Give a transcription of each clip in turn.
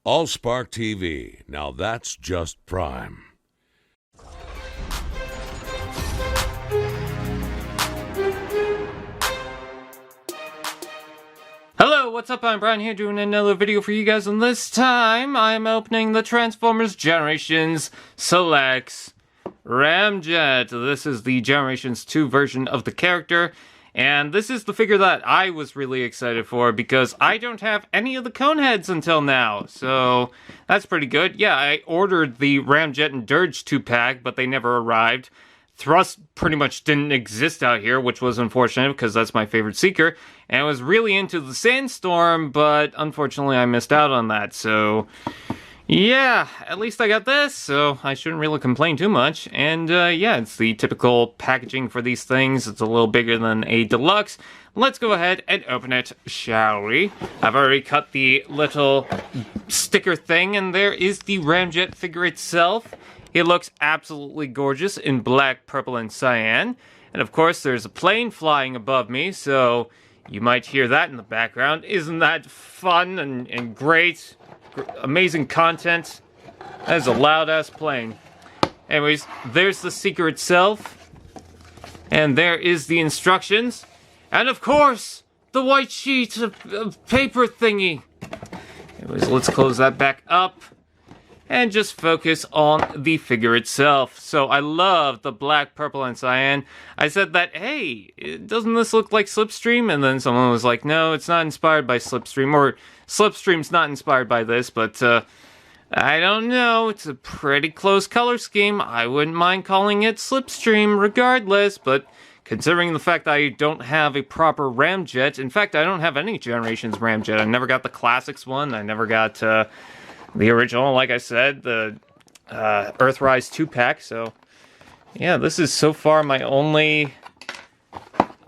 AllSpark TV. Now that's just prime. Hello, what's up? I'm Brian here doing another video for you guys, and this time I'm opening the Transformers Generations Selects Ramjet. This is the Generations 2 version of the character, and this is the figure that I was really excited for because I don't have any of the Coneheads until now, so that's pretty good. Yeah, I ordered the Ramjet and Dirge 2-pack, but they never arrived. Thrust pretty much didn't exist out here, which was unfortunate because that's my favorite Seeker. And I was really into the Sandstorm, but unfortunately I missed out on that. So, yeah, at least I got this, so I shouldn't really complain too much. And, yeah, it's the typical packaging for these things. It's a little bigger than a deluxe. Let's go ahead and open it, shall we? I've already cut the little sticker thing, and there is the Ramjet figure itself. It looks absolutely gorgeous in black, purple, and cyan. And of course, there's a plane flying above me, so you might hear that in the background. Isn't that fun and great? Amazing content. That is a loud-ass plane. Anyways, there's the Seeker itself. And there is the instructions. And of course, the white sheet of paper thingy. Anyways, let's close that back up. And just focus on the figure itself. So I love the black, purple, and cyan. I said that, hey, doesn't this look like Slipstream? And then someone was like, no, it's not inspired by Slipstream. Or Slipstream's not inspired by this, but I don't know. It's a pretty close color scheme. I wouldn't mind calling it Slipstream regardless, but considering the fact that I don't have a proper Ramjet, in fact, I don't have any Generations Ramjet. I never got the Classics one. I never got the original, like I said, the Earthrise 2-pack, so yeah, this is so far my only...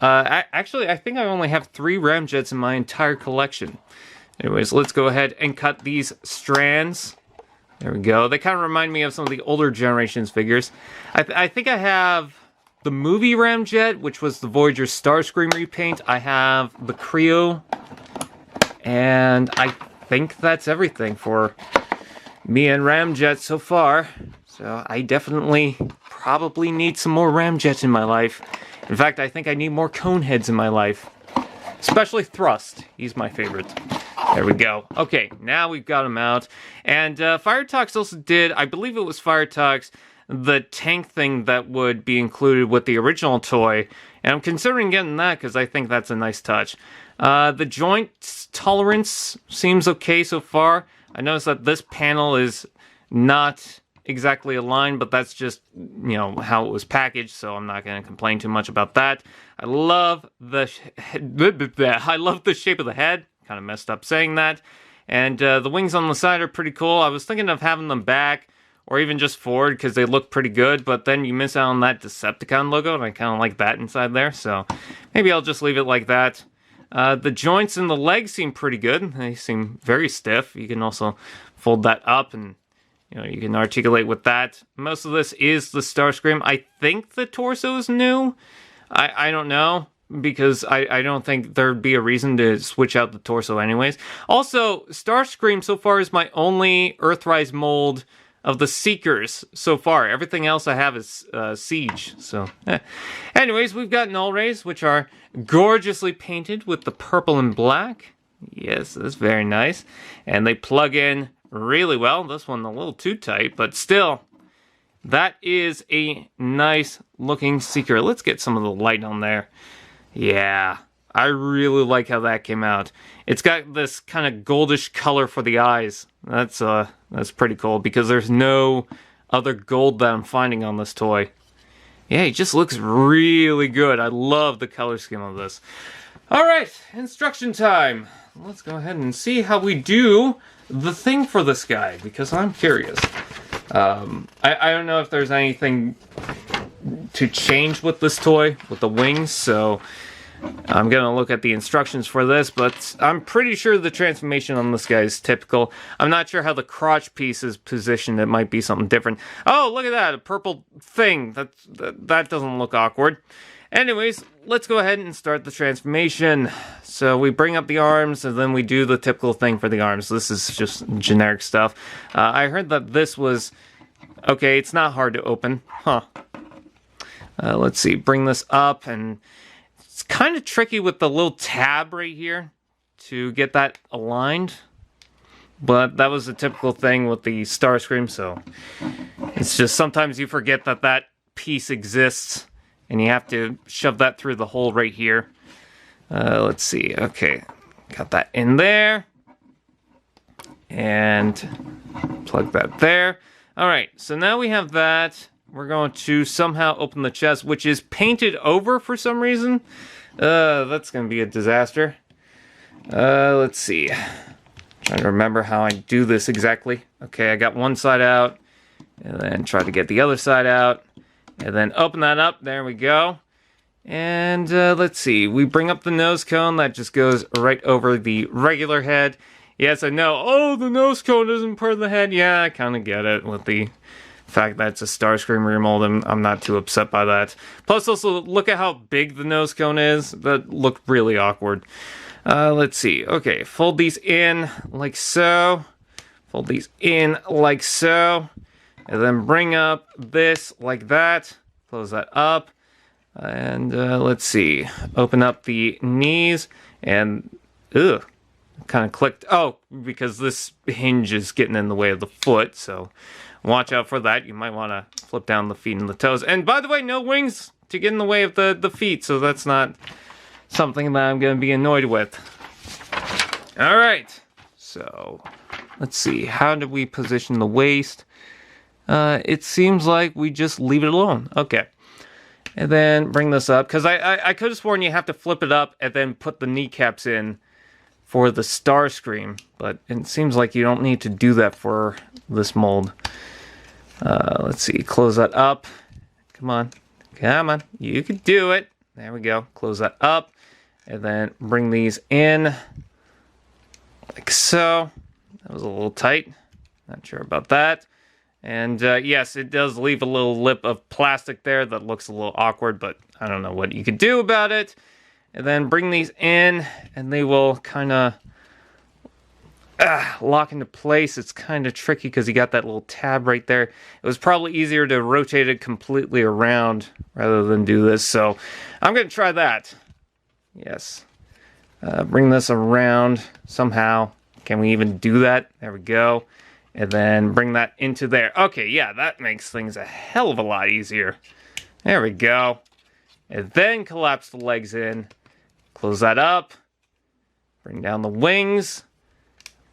actually, I think I only have 3 Ramjets in my entire collection. Anyways, let's go ahead and cut these strands. There we go. They kind of remind me of some of the older Generations figures. I think I have the movie Ramjet, which was the Voyager Starscream repaint. I have the Creo, and I think that's everything for me and Ramjet so far. So I definitely probably need some more Ramjet in my life. In fact, I think I need more Coneheads in my life. Especially Thrust. He's my favorite. There we go. Okay, now we've got him out. And Firetox also did, I believe it was Firetox, the tank thing that would be included with the original toy. And I'm considering getting that because I think that's a nice touch. The joint tolerance seems okay so far. I noticed that this panel is not exactly aligned, but that's just, you know, how it was packaged, so I'm not going to complain too much about that. I love the shape of the head. Kind of messed up saying that. And the wings on the side are pretty cool. I was thinking of having them back or even just forward because they look pretty good, but then you miss out on that Decepticon logo, and I kind of like that inside there, so maybe I'll just leave it like that. The joints in the legs seem pretty good. They seem very stiff. You can also fold that up and, you know, you can articulate with that. Most of this is the Starscream. I think the torso is new. I don't know, because I don't think there'd be a reason to switch out the torso anyways. Also, Starscream so far is my only Earthrise mold of the Seekers so far. Everything else I have is Siege. So, anyways, we've got Null Rays, which are gorgeously painted with the purple and black. Yes, that's very nice. And they plug in really well. This one a little too tight, but still, that is a nice looking Seeker. Let's get some of the light on there. Yeah, I really like how that came out. It's got this kind of goldish color for the eyes. That's pretty cool because there's no other gold that I'm finding on this toy. Yeah, it just looks really good. I love the color scheme of this. Alright, instruction time. Let's go ahead and see how we do the thing for this guy, because I'm curious. I don't know if there's anything to change with this toy, with the wings, so I'm gonna look at the instructions for this, but I'm pretty sure the transformation on this guy is typical. I'm not sure how the crotch piece is positioned. It might be something different. Oh, look at that, a purple thing. That doesn't look awkward. Anyways, let's go ahead and start the transformation. So we bring up the arms, and then we do the typical thing for the arms. This is just generic stuff. I heard that this was... Okay, it's not hard to open. Huh. Let's see, bring this up, and it's kind of tricky with the little tab right here to get that aligned. But that was a typical thing with the Starscream, so it's just sometimes you forget that that piece exists, and you have to shove that through the hole right here. Let's see, okay, got that in there, and plug that there. Alright, so now we have that. We're going to somehow open the chest, which is painted over for some reason. That's going to be a disaster. Let's see. Trying to remember how I do this exactly. Okay, I got one side out, and then try to get the other side out, and then open that up. There we go. And let's see. We bring up the nose cone. That just goes right over the regular head. Yes, I know. Oh, the nose cone isn't part of the head. Yeah, I kind of get it with the fact that it's a Starscream remold. I'm not too upset by that. Plus, also, look at how big the nose cone is. That looked really awkward. Let's see. Okay, fold these in like so. Fold these in like so. And then bring up this like that. Close that up. And let's see. Open up the knees. And, ugh. Kind of clicked. Oh, because this hinge is getting in the way of the foot. So watch out for that. You might want to flip down the feet and the toes. And by the way, no wings to get in the way of the feet. So that's not something that I'm going to be annoyed with. Alright, so let's see, how do we position the waist? It seems like we just leave it alone. Okay, and then bring this up, because I could have sworn you have to flip it up and then put the kneecaps in for the Starscream, but it seems like you don't need to do that for this mold. Let's see, close that up. Come on, you can do it. There we go, close that up. And then bring these in, like so. That was a little tight. Not sure about that. And yes, it does leave a little lip of plastic there that looks a little awkward, but I don't know what you could do about it. And then bring these in, and they will kind of lock into place. It's kind of tricky because you got that little tab right there. It was probably easier to rotate it completely around rather than do this. So I'm going to try that. Yes. Bring this around somehow. Can we even do that? There we go. And then bring that into there. Okay, yeah, that makes things a hell of a lot easier. There we go. And then collapse the legs in. Close that up. Bring down the wings.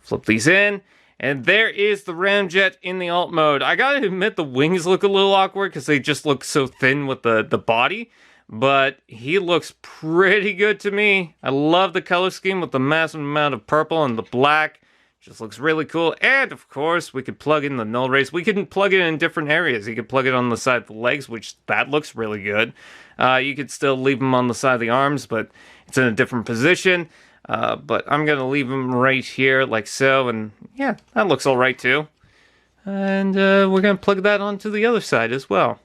Flip these in. And there is the Ramjet in the alt mode. I gotta admit the wings look a little awkward because they just look so thin with the body. But he looks pretty good to me. I love the color scheme with the massive amount of purple and the black. Just looks really cool. And, of course, we could plug in the null rays. We can plug it in different areas. You could plug it on the side of the legs, which that looks really good. You could still leave them on the side of the arms, but it's in a different position. But I'm going to leave them right here, like so. And, yeah, that looks all right, too. And we're going to plug that onto the other side as well,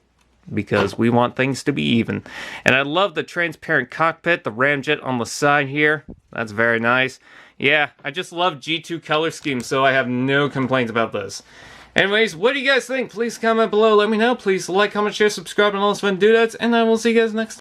because we want things to be even. And I love the transparent cockpit, the Ramjet on the side here. That's very nice. Yeah, I just love G2 color scheme, so I have no complaints about this. Anyways, what do you guys think? Please comment below, let me know. Please like, comment, share, subscribe, and all those fun doodads, and I will see you guys next time.